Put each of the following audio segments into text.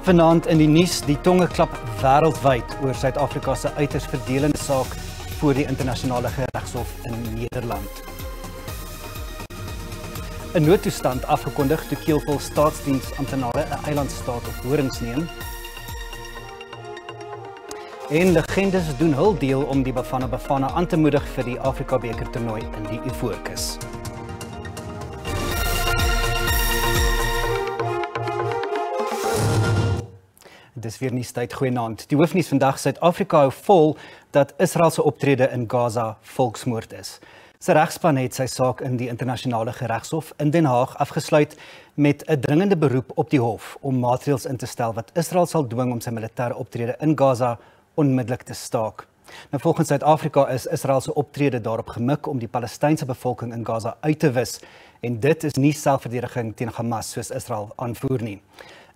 Vanaand in die nuus, die tonge klap wêreldwyd oor Suid-Afrika se uiters verdelende saak voor die internasionale geregshof in Nederland. 'n Noodtoestand afgekondig toe Keelpol staatsdiensamptenare 'n eilandstaat op horings neem. En legendes doen hul deel om die Bafana Bafana aan te moedig vir die Afrika beker toernooi in die Ivoorkus. Dis weer nuustyd, goeienaand. Die hoofnuus vandag: Suid-Afrika hou vol dat Israel se optrede in Gaza volksmoord is. Sy regspan het sy saak in die internasionale geregshof in Den Haag afgesluit met 'n dringende beroep op die hof om maatreëls in te stel wat Israel sal dwing om sy militêre optrede in Gaza onmiddellik te staak. Nou, volgens Suid-Afrika is Israel se optrede daarop gemik om die Palestynse bevolking in Gaza uit te wis, en dit is nie selfverdediging teen Hamas soos Israel aanvoer nie.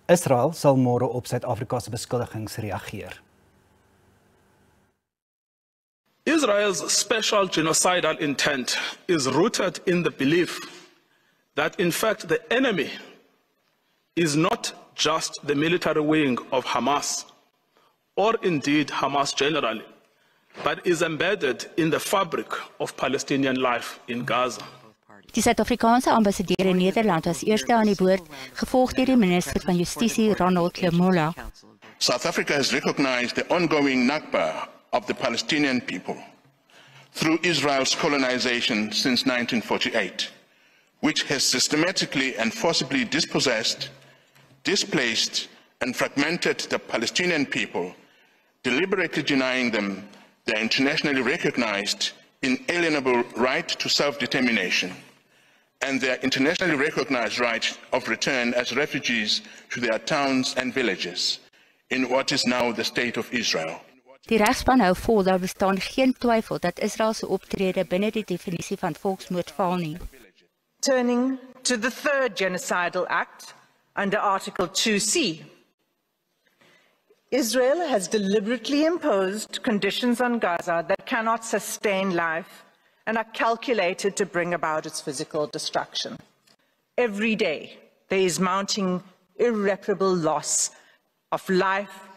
Israel sal môre op Suid-Afrika se beskuldigings reageer. Israel's special genocidal intent is rooted in the belief that, in fact, the enemy is not just the military wing of Hamas, or indeed Hamas generally, but is embedded in the fabric of Palestinian life in Gaza. Die Suid-Afrikaanse ambassadeur in Nederland was eerste aan die woord, gevolg deur die minister van Justisie Ronald Lamola. South Africa has recognized the ongoing Nakba of the Palestinian people through Israel's colonization since 1948, which has systematically and forcibly dispossessed, displaced, and fragmented the Palestinian people, deliberately denying them their internationally recognized inalienable right to self-determination and their internationally recognized right of return as refugees to their towns and villages in what is now the State of Israel. Die regspan hou vol, daar bestaan geen twyfel dat Israel se optrede binne die definisie van volksmoord val nie. Turning to the third genocidal act under Article 2C. Israel has deliberately imposed conditions on Gaza that cannot sustain life and are calculated to bring about its physical destruction. Every day, there is mounting irreparable loss of life,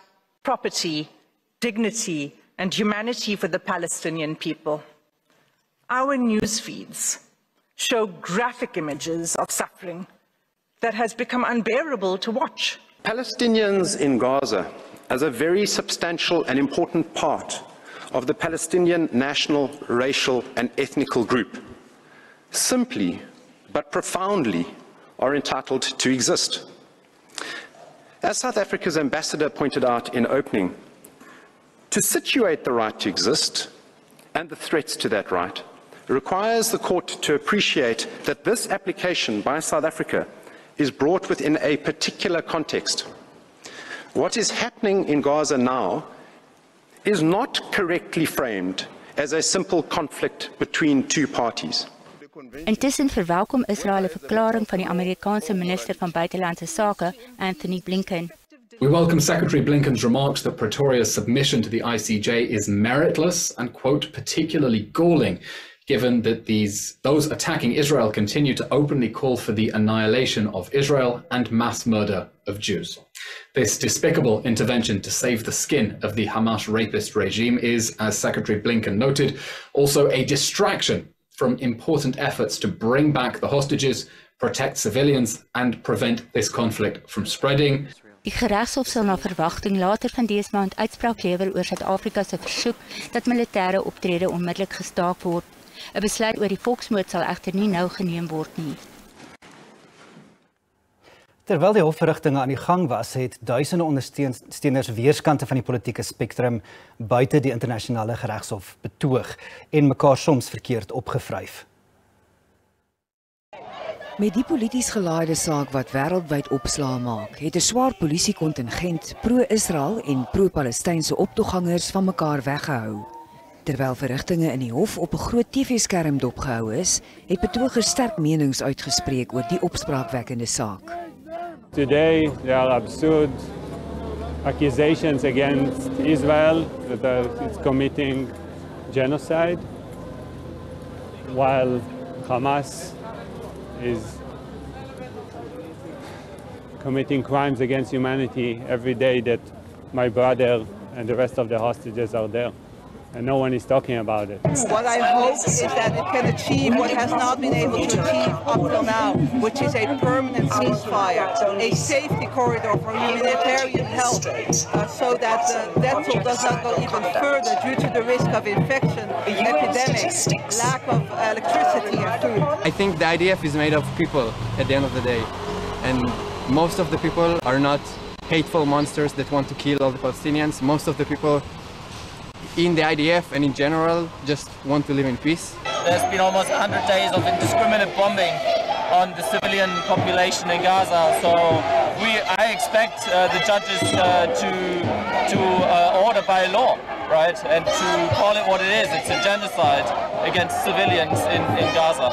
property, dignity, and humanity for the Palestinian people. Our news feeds show graphic images of suffering that has become unbearable to watch. Palestinians in Gaza, as a very substantial and important part of the Palestinian national, racial, and ethnical group, simply but profoundly are entitled to exist. As South Africa's ambassador pointed out in opening, to situate the right to exist and the threats to that right requires the court to appreciate that this application by South Africa is brought within a particular context. What is happening in Gaza now is not correctly framed as a simple conflict between two parties. Intussen verwelkom Israel 'n verklaring van die Amerikaanse minister van buitelandse sake, Anthony Blinken. We welcome Secretary Blinken's remarks that Pretoria's submission to the ICJ is meritless and, quote, particularly galling, given that those attacking Israel continue to openly call for the annihilation of Israel and mass murder of Jews. This despicable intervention to save the skin of the Hamas rapist regime is, as Secretary Blinken noted, also a distraction from important efforts to bring back the hostages, protect civilians, and prevent this conflict from spreading. Die geregshof sal na verwagting later van dese maand uitspraak lewer oor Suid-Afrika se versoek dat militêre optrede onmiddellik gestaak word. 'n Besluit oor die volksmoord sal egter nie nou geneem word nie. Terwyl die hofverrigtinge aan die gang was, het duisende ondersteuners weerskante van die politieke spektrum buite die internasionale geregshof betoog en mekaar soms verkeerd opgevryf. Met die polities gelaaide saak wat wêreldwyd opslaa maak, het 'n swaar polisiekontingent pro-Israel en pro-Palestynse optoggangers van mekaar weggehou. Terwyl verrigtinge in die hof op 'n groot TV-skerm dopgehou is, het betogers sterk menings uitgespreek oor die opspraakwekkende saak. Today there are absurd accusations against Israel that it's committing genocide, while Hamas is committing crimes against humanity every day that my brother and the rest of the hostages are there. And no one is talking about it. What I hope is that it can achieve what has not been able to achieve up till now, which is a permanent ceasefire, a safety corridor for humanitarian help, so that the death toll does not go even further due to the risk of infection, epidemics, lack of electricity and food. I think the IDF is made of people at the end of the day, and most of the people are not hateful monsters that want to kill all the Palestinians. Most of the people in the IDF and in general just want to live in peace. There's been almost 100 days of indiscriminate bombing on the civilian population in Gaza, so I expect the judges to order by law, right, and to call it what it is. It's a genocide against civilians in Gaza.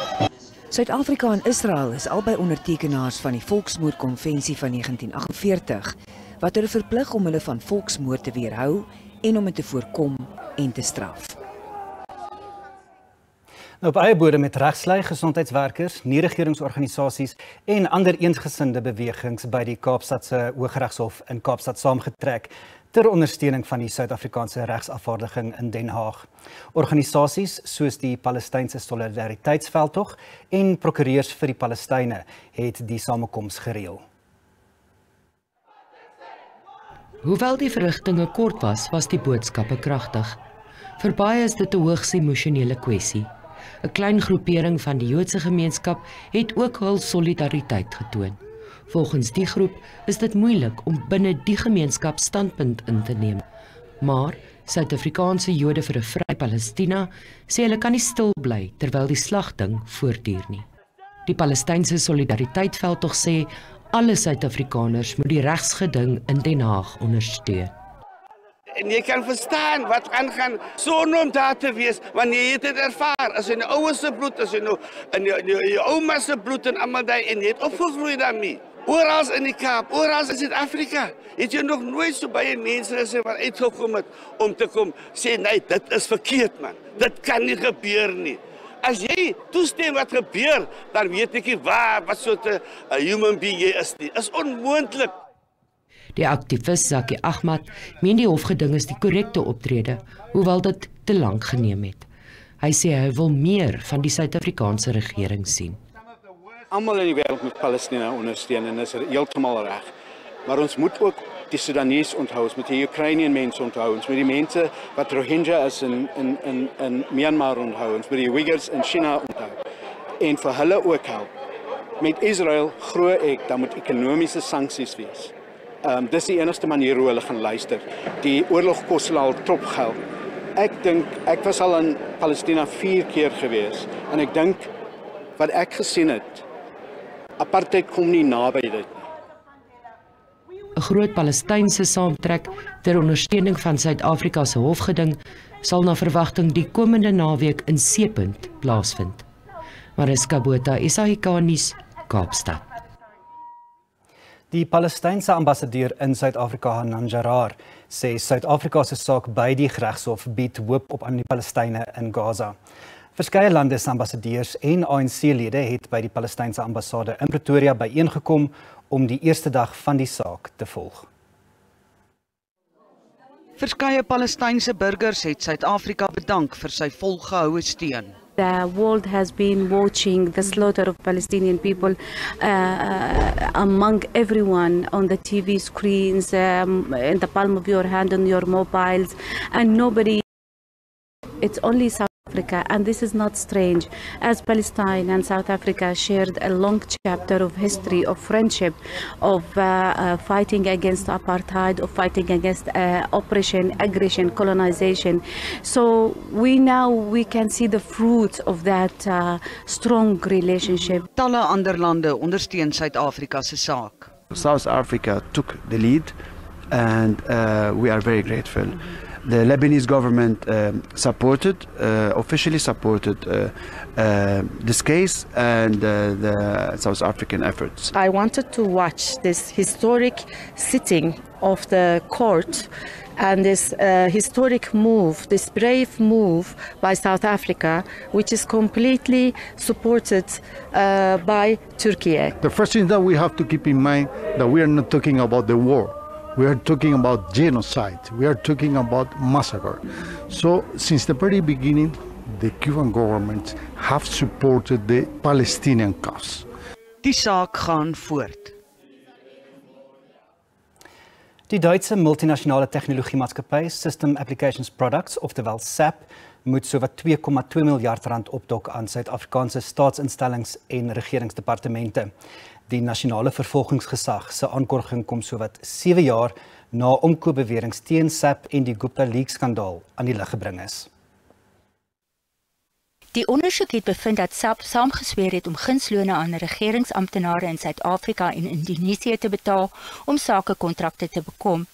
Suid-Afrika en Israel is albei ondertekenaars van die Volksmoordkonvensie van 1948, wat hulle verplig om hulle van volksmoord te weerhou en om dit te voorkom en te straf. Nou, op eie bodem met regslei, gesondheidswerkers, nie-regeringsorganisasies en ander eensgesinde bewegings by die Kaapstadse Hooggeregshof in Kaapstad saamgetrek ter ondersteuning van die Suid-Afrikaanse regsafvaardiging in Den Haag. Organisasies soos die Palestynse Solidariteitsveldtog en prokureurs vir die Palestynë het die samekoms gereël. Hoewel die verrigtinge kort was, was die boodskappe kragtig. Vir baie is dit 'n hoogs emosionele kwessie. 'n Klein groepering van die Joodse gemeenskap het ook hul solidariteit getoon. Volgens die groep is dit moeilik om binne die gemeenskap standpunt in te neem. Maar Suid-Afrikaanse Jode vir 'n vry Palestina sê hulle kan nie stil bly terwyl die slagting voortduur nie. Die Palestynse Solidariteitsveldtog sê alle Suid-Afrikaners moet die regsgeding in Den Haag ondersteun. En jy kan verstaan wat aangaan sonder om daar te wees, want jy het dit ervaar. As in jou ouers se bloed, as in jou ouma se bloed en almal daai en jy het opgegroei daarmee. Oral in die Kaap, oral in Suid-Afrika, het jy nog nooit so baie mense gesê wat uitgekom het om te kom sê nee, dit is verkeerd man. Dit kan nie gebeur nie. As jy toestem wat gebeur, dan weet ek nie wat soort 'n human being jy is nie. Is onmoontlik. Die aktivis Zaki Ahmad meen die hofgeding is die korrekte optrede, hoewel dit te lank geneem het. Hy sê hy wil meer van die Suid-Afrikaanse regering sien. Almal in die wêreld moet Palestina ondersteun en is heeltemal reg. Maar ons moet ook die Sudanese onthou, ons moet die Oekraïense mense onthou, ons moet die mense wat Rohingya is in Myanmar onthou, ons moet die Uyghurs in China onthou. En vir hulle ook help. Met Israel glo ek dan moet ekonomiese sanksies wees. Dis die enigste manier hoe hulle gaan luister. Die oorlog kos hulle al trop geld. Ek dink ek was al in Palestina 4 keer gewees en ek dink wat ek gesien het, apartheid kom nie naby dit nie. 'n Groot Palestynse saamtrek ter ondersteuning van Suid-Afrika se hofgeding sal na verwagting die komende naweek in Seepunt plaasvind. Mariska Botha, Afrikaans Nuus, Kaapstad. Die Palestynse ambassadeur in Suid-Afrika, Januarie, sê Suid-Afrika se saak by die Regshof bied hoop op aan die Palestynë in Gaza. Verskeie lande se ambassadeurs en ANC-lede het by die Palestynse ambassade in Pretoria byeengekom om die eerste dag van die saak te volg. Verskeie Palestynse burgers het Suid-Afrika bedank vir sy volgehoue steun. The world has been watching the slaughter of Palestinian people among everyone on the TV screens, in the palm of your hand, on your mobiles, and nobody, it's only South Africa, and this is not strange, as Palestine and South Africa shared a long chapter of history, of friendship, of fighting against apartheid, of fighting against oppression, aggression, colonization. So we can see the fruits of that strong relationship. Talle ander lande ondersteun Suid-Afrika se saak. South Africa took the lead and we are very grateful. The Lebanese government officially supported this case and the South African efforts. I wanted to watch this historic sitting of the court and this historic move, this brave move by South Africa, which is completely supported by Turkey. The first thing that we have to keep in mind that we are not talking about the war. We are talking about genocide. We are talking about massacre. So since the very beginning, the Cuban government have supported the Palestinian cause. Die saak gaan voort. Die Duitse multinasjonale tegnologiemaatskappy System Applications Products, oftewel SAP, moet sowat 2,2 miljard rand opdok aan Suid-Afrikaanse staatsinstellings en regeringsdepartemente. Die nasionale vervolgingsgesag se aankondiging kom sowat 7 jaar na omkoopbeweringe teen SAP en die Gupta Leaks-skandaal aan die lig gebring is. Die ondersoek het bevind dat SAP saamgesweer het om gunslone aan regeringsamptenare in Suid-Afrika en Indonesië te betaal om sakekontrakte te bekom.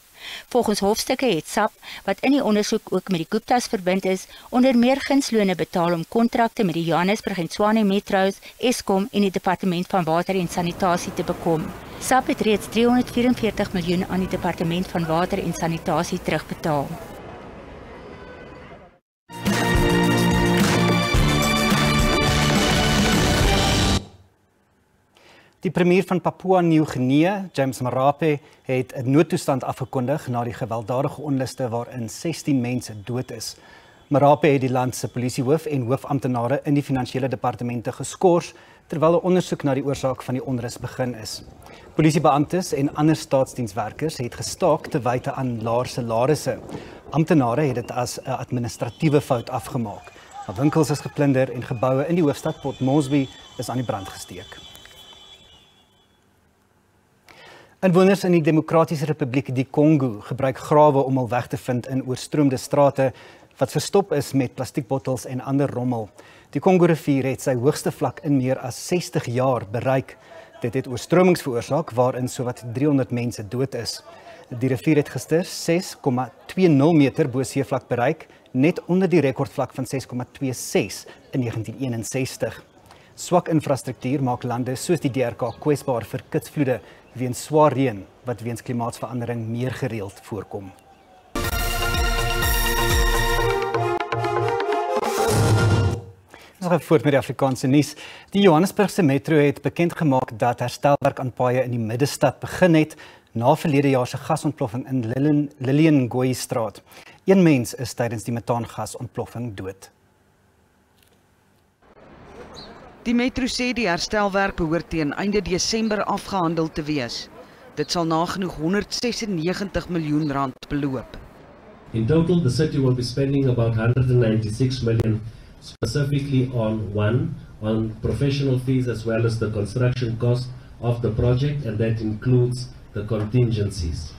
Volgens hofstukke het SAP, wat in die ondersoek ook met die Guptas verbind is, onder meer gunslone betaal om kontrakte met die Johannesburg en Tshwane Metros, Eskom en die Departement van Water en Sanitasie te bekom. SAP het reeds 344 miljoen aan die Departement van Water en Sanitasie terugbetaal. Die premier van Papua Nieu-Guinea, James Marape, het 'n noodtoestand afgekondig na die gewelddadige onluste waarin 16 mense dood is. Marape het die land se polisiehoof en hoofamptenare in die finansiële departemente geskort terwyl 'n ondersoek na die oorsaak van die onrus begin is. Polisiebeamptes en ander staatsdienswerkers het gestaak te wyte aan laer salarisse. Amptenare het dit as 'n administratiewe fout afgemaak. Winkels is geplunder en geboue in die hoofstad Port Moresby is aan die brand gesteek. Inwoners in die Demokratiese Republiek die Kongo gebruik grawe om hul weg te vind in oorstroomde strate wat verstop is met plastiekbottels en ander rommel. Die Kongo-rivier het sy hoogste vlak in meer as 60 jaar bereik. Dit het oorstromings veroorsaak waarin sowat 300 mense dood is. Die rivier het gister 6,20 meter bo seevlak bereik, net onder die rekordvlak van 6,26 in 1961. Swak infrastruktuur maak lande soos die DRK kwesbaar vir kitsvloede weens swaar reën wat weens klimaatsverandering meer gereeld voorkom. Ons gaan voort met die Afrikaanse nuus. Die Johannesburgse metro het bekend gemaak dat herstelwerk aan paaie in die middestad begin het na verlede jaar se gasontploffing in Lillian Ngoyi straat. Een mens is tydens die metaangasontploffing dood. Die metro sê die herstelwerk behoort teen einde Desember afgehandel te wees. Dit sal nagenoeg 196 miljoen rand beloop. In total, the city will be spending about 196 million specifically on professional fees as well as the construction cost of the project, and that includes the contingencies.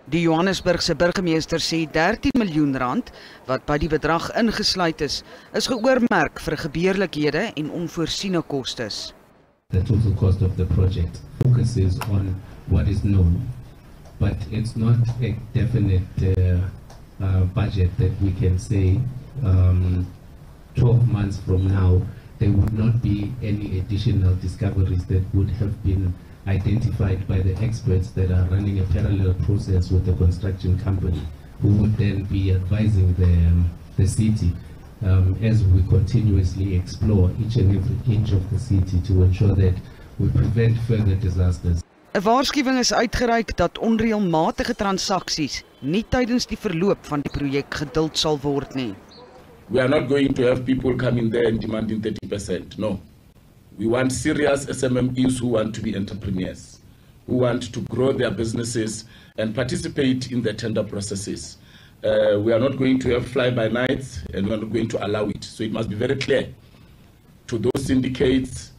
Die Johannesburgse burgemeester sê 13 miljoen rand, wat by die bedrag ingesluit is geoormerk vir gebeurlikhede en onvoorsiene kostes. The total cost of the project focuses on what is known, but it's not a definite budget that we can say 12 months from now there would not be any additional discoveries that would have been identified by the experts that are running a parallel process with the construction company, who would then be advising the city as we continuously explore each and every inch of the city to ensure that we prevent further disasters. 'n Waarskuwing is uitgereik dat onreëlmatige transaksies nie tydens die verloop van die projek geduld sal word nie. We are not going to have people coming there and demanding 30%. No. We want serious SMMEs who want to be entrepreneurs, who want to grow their businesses and participate in the tender processes. We are not going to have fly-by-nights, and we are not going to allow it. So it must be very clear to those syndicates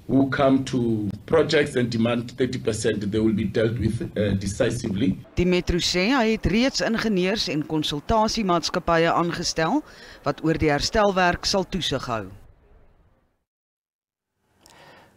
who come to projects and demand 30%, they will be dealt with decisively. Die metro sê hy het reeds ingenieurs en konsultasiemaatskappye aangestel wat oor die herstelwerk sal toesig hou.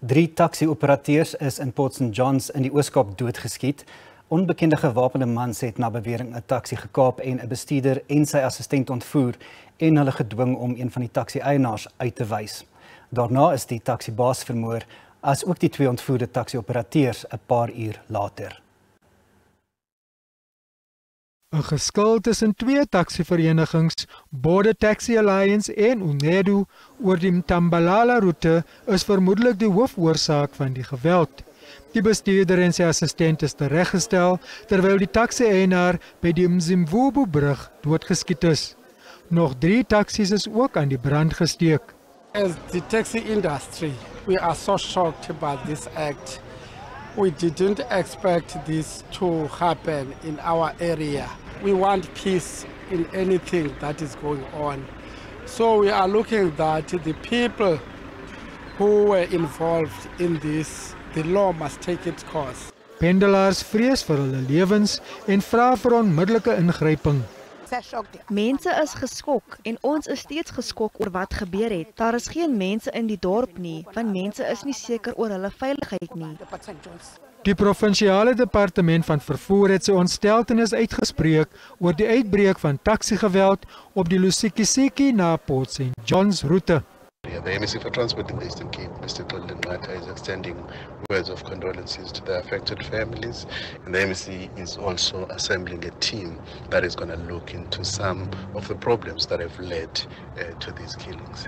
3 taxi-operateurs is in Port St. John's in die Ooskaap doodgeskiet. Onbekende gewapende mans het na bewering 'n taxi gekaap en 'n bestuurder en sy assistent ontvoer en hulle gedwing om een van die taxi-eienaars uit te wys. Daarna is die taxi-baas vermoor, as ook die 2 ontvoerde taxi-operateurs 'n paar uur later. 'n geskil tussen twee taksiverenigings, Border Taxi Alliance en UNEDO, oor die Mtambalala-roete is vermoedelik die hoofoorsaak van die geweld. Die bestuurder en sy assistent is tereggestel, terwyl die taxi-eienaar by die Mzimvubu-brug doodgeskiet is. Nog 3 taksies is ook aan die brand gesteek. As the taxi industry, we are so shocked about this act. We didn't expect this to happen in our area. We want peace in anything that is going on. So we are looking that the people who were involved in this, the law must take its course. Pendelaars vrees vir hulle lewens en vra vir onmiddellike ingryping. Mense is geskok en ons is steeds geskok oor wat gebeur het. Daar is geen mense in die dorp nie, want mense is nie seker oor hulle veiligheid nie. Die provinsiale departement van vervoer het sy ontsteltenis uitgespreek oor die uitbreek van taxigeweld op die Lusikisiki na Port St. John's route. The MEC for Transport in the Eastern Cape, Mr. Golden Mata, is extending words of condolences to the affected families, and the MEC is also assembling a team that is going to look into some of the problems that have led to these killings.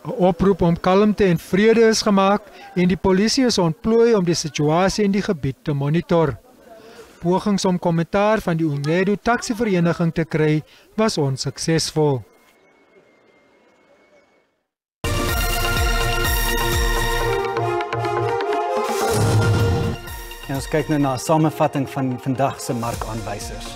'n Oproep om kalmte en vrede is gemaak en die polisie is ontplooi om die situasie in die gebied te monitor. Pogings om kommentaar van die UNEDO taksivereniging te kry was onsuksesvol. En ons kyk nou na 'n samevatting van vandag se markaanwysers.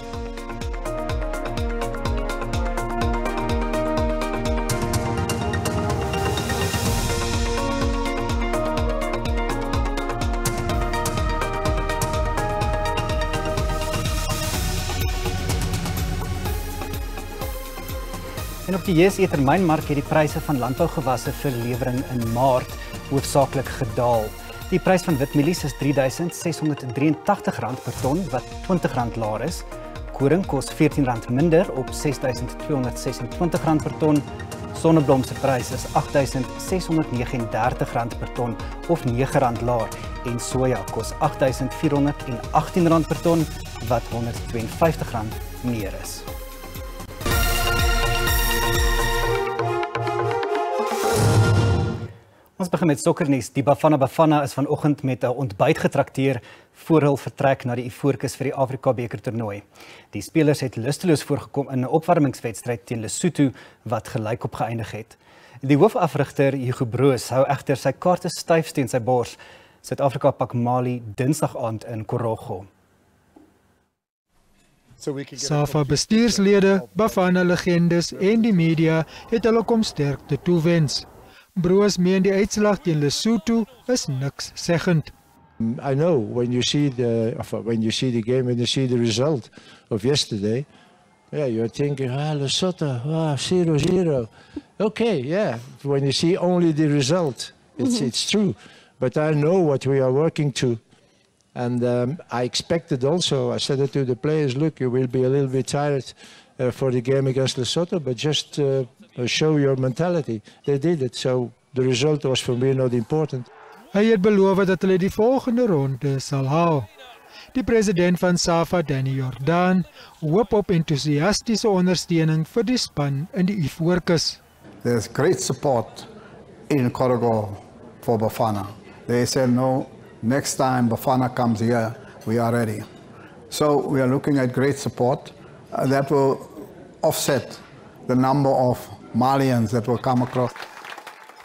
En op die JSE termynmark het die pryse van landbougewasse vir lewering in Maart hoofsaaklik gedaal. Die prys van witmielies is R3.683 per ton, wat R20 laer is. Koring kos R14 minder op R6.226 per ton. Sonneblom se prys is R8.639 per ton of R9 laer. En soja kos R8.418 per ton, wat R152 meer is. Ons begin met sokkernuus. Die Bafana Bafana is vanoggend met 'n ontbyt getrakteer voor hul vertrek na die Ivoorkus vir die Afrika beker toernooi. Die spelers het lusteloos voorgekom in 'n opwarmingswedstryd teen Lesotho wat gelykop geëindig het. Die hoofafrigter Hugo Broos hou egter sy kaarte styf teen sy bors. Suid-Afrika pak Mali Dinsdag aand in Korogo. SAFA bestuurslede, Bafana legendes en die media het hulle kom sterkte toewens. Broos meen die uitslag teen Lesotho is niks seggend. I know when you see the game and you see the result of yesterday, yeah, you're thinking, Lesotho, 0-0. Okay, yeah. When you see only the result, it's true. But I know what we are working to. And I expected also, I said it to the players, look, you will be a little bit tired for the game against Lesotho, but just show your mentality. They did it, so the result was for me not important. Hy het beloof dat hulle die volgende ronde sal haal. Die president van SAFA, Danny Jordan, hoop op entoesiastiese ondersteuning vir die span in die Ivoorkus. There's great support in Korogo for Bafana. They said, no, next time Bafana comes here, we are ready. So we are looking at great support that will offset the number of Malians that will come across.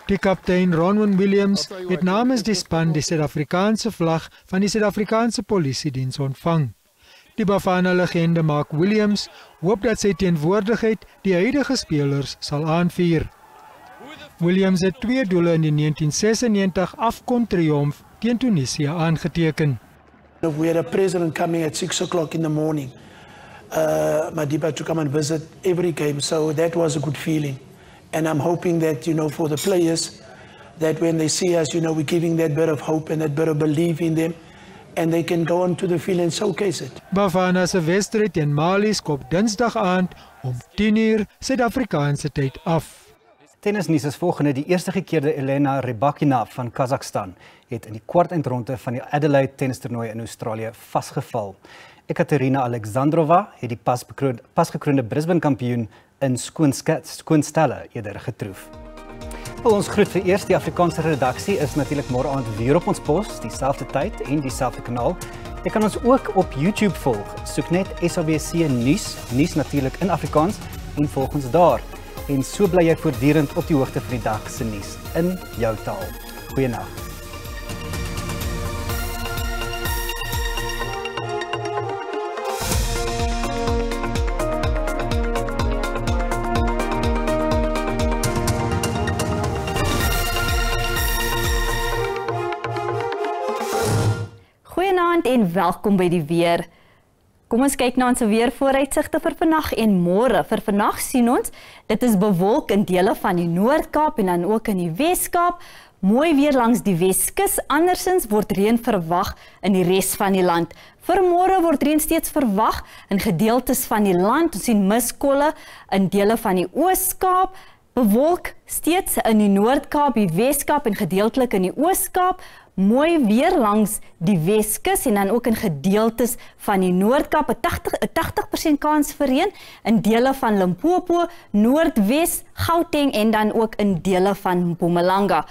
Die kaptein Ronwen Williams het namens die span die Suid-Afrikaanse vlag van die Suid-Afrikaanse Polisiediens ontvang. Die Bafana-legende Mark Williams hoop dat sy teenwoordigheid die huidige spelers sal aanvier. Williams het 2 doele in die 1996 AFCON-triomf teen Tunesië aangeteken. We had a president coming at 6 o'clock in the morning, Madiba, to come and visit every game, so that was a good feeling. And I'm hoping that, for the players, that when they see us, we're giving that bit of hope and that bit of belief in them, and they can go on to the field and showcase it. Bafana se wedstryd teen Mali skop Dinsdag aand om 10:00 Suid-Afrikaanse tyd af. Tennisnuus is volgende. Die eerste gekeerde Elena Rybakina van Kazakhstan het in die kwartfinale van die Adelaide tennistoernooi in Australië vasgeval. Ekaterina Alexandrova het die pasgekroonde Brisbane kampioen in skoonstelle eerder getroof. Ons groet vir eers die Afrikaanse redaksie is natuurlik môre aand weer op ons pos, dieselfde tyd en dieselfde kanaal. Jy kan ons ook op YouTube volg. Soek net SABC Nuus, nuus natuurlik in Afrikaans en volg ons daar. En so bly jy voortdurend op die hoogte van die dag se nuus in jou taal. Goeienaand. Goeienaand en welkom by die weer. Kom ons kyk na ons weervooruitsigte vir vandag en môre. Vir vandag sien ons, dit is bewolk in dele van die Noord-Kaap en dan ook in die Wes-Kaap. Mooi weer langs die Weskus, andersins word reën verwag in die res van die land. Vir môre word reën steeds verwag in gedeeltes van die land. Ons sien miskolle in dele van die Oos-Kaap. Bewolk steeds in die Noord-Kaap, die Wes-Kaap en gedeeltelik in die Oos-Kaap. Mooi weer langs die Weskus en dan ook in gedeeltes van die Noord-Kaap, 'n 80% kans vir reën in dele van Limpopo, Noordwes, Gauteng en dan ook in dele van Mpumalanga.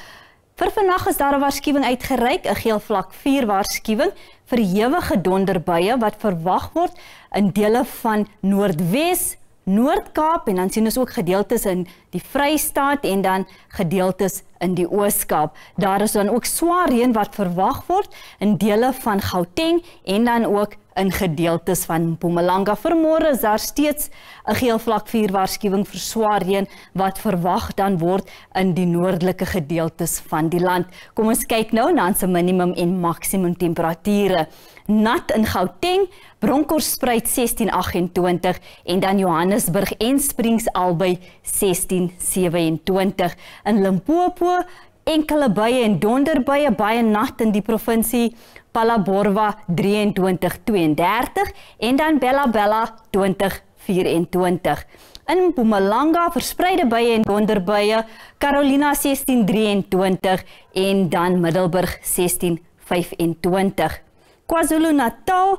Vir vandag is daar 'n waarskuwing uitgereik, 'n geel vlak 4 waarskuwing vir ewige donderbuie wat verwag word in dele van Noordwes, Noord-Kaap en dan sien ons ook gedeeltes in die Vrystaat en dan gedeeltes in die Oos-Kaap. Daar is dan ook swaar reën wat verwag word in dele van Gauteng en dan ook in gedeeltes van Mpumalanga. Vir môre is daar steeds 'n geel vlak 4 waarskuwing vir swaar reën wat verwag dan word in die noordelike gedeeltes van die land. Kom ons kyk nou na ons minimum en maksimum temperature. Nat in Gauteng, Bronkhorstspruit 16:28 en dan Johannesburg en Springs albei 16:27. In Limpopo enkele buie en donderbuie baie nat in die provinsie. Phalaborwa 23:32 en dan Bella Bella 20:24. In Mpumalanga verspreide buie en donderbuie, Carolina 16:23 en dan Middelburg 16:25. KwaZulu-Natal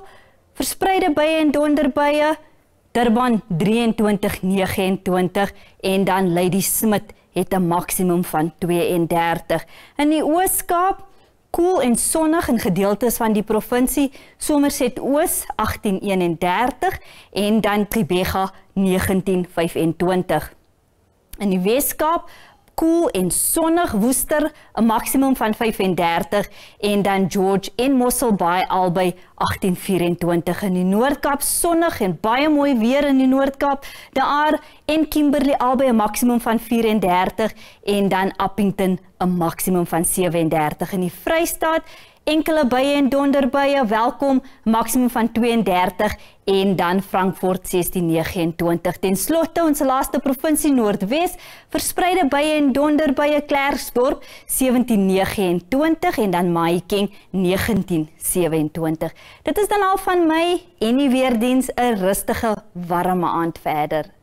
verspreide buie en donderbuie, Durban 23:29 en dan Ladysmith het 'n maksimum van 32. In die Oos-Kaap koel en sonnig in gedeeltes van die provinsie, Somerset Oos 18:31 en dan Gqeberha 19:25. In die Wes-Kaap koel en sonnig, Woester 'n maksimum van 35 en dan George en Mossel Bay albei 18:24. In die Noord-Kaap sonnig en baie mooi weer in die Noord-Kaap, De Aar en Kimberley albei 'n maksimum van 34 en dan Appington 'n maksimum van 37. In die Vrystaat enkele buie en donderbuie, welkom, maksimum van 32 en dan Frankfurt 16:29. Ten slotte ons laaste provinsie Noordwes, verspreide buie en donderbuie, Klerksdorp 17:29 en dan Mahikeng 19:27. Dit is dan al van my en die weerdiens 'n rustige, warme aand verder.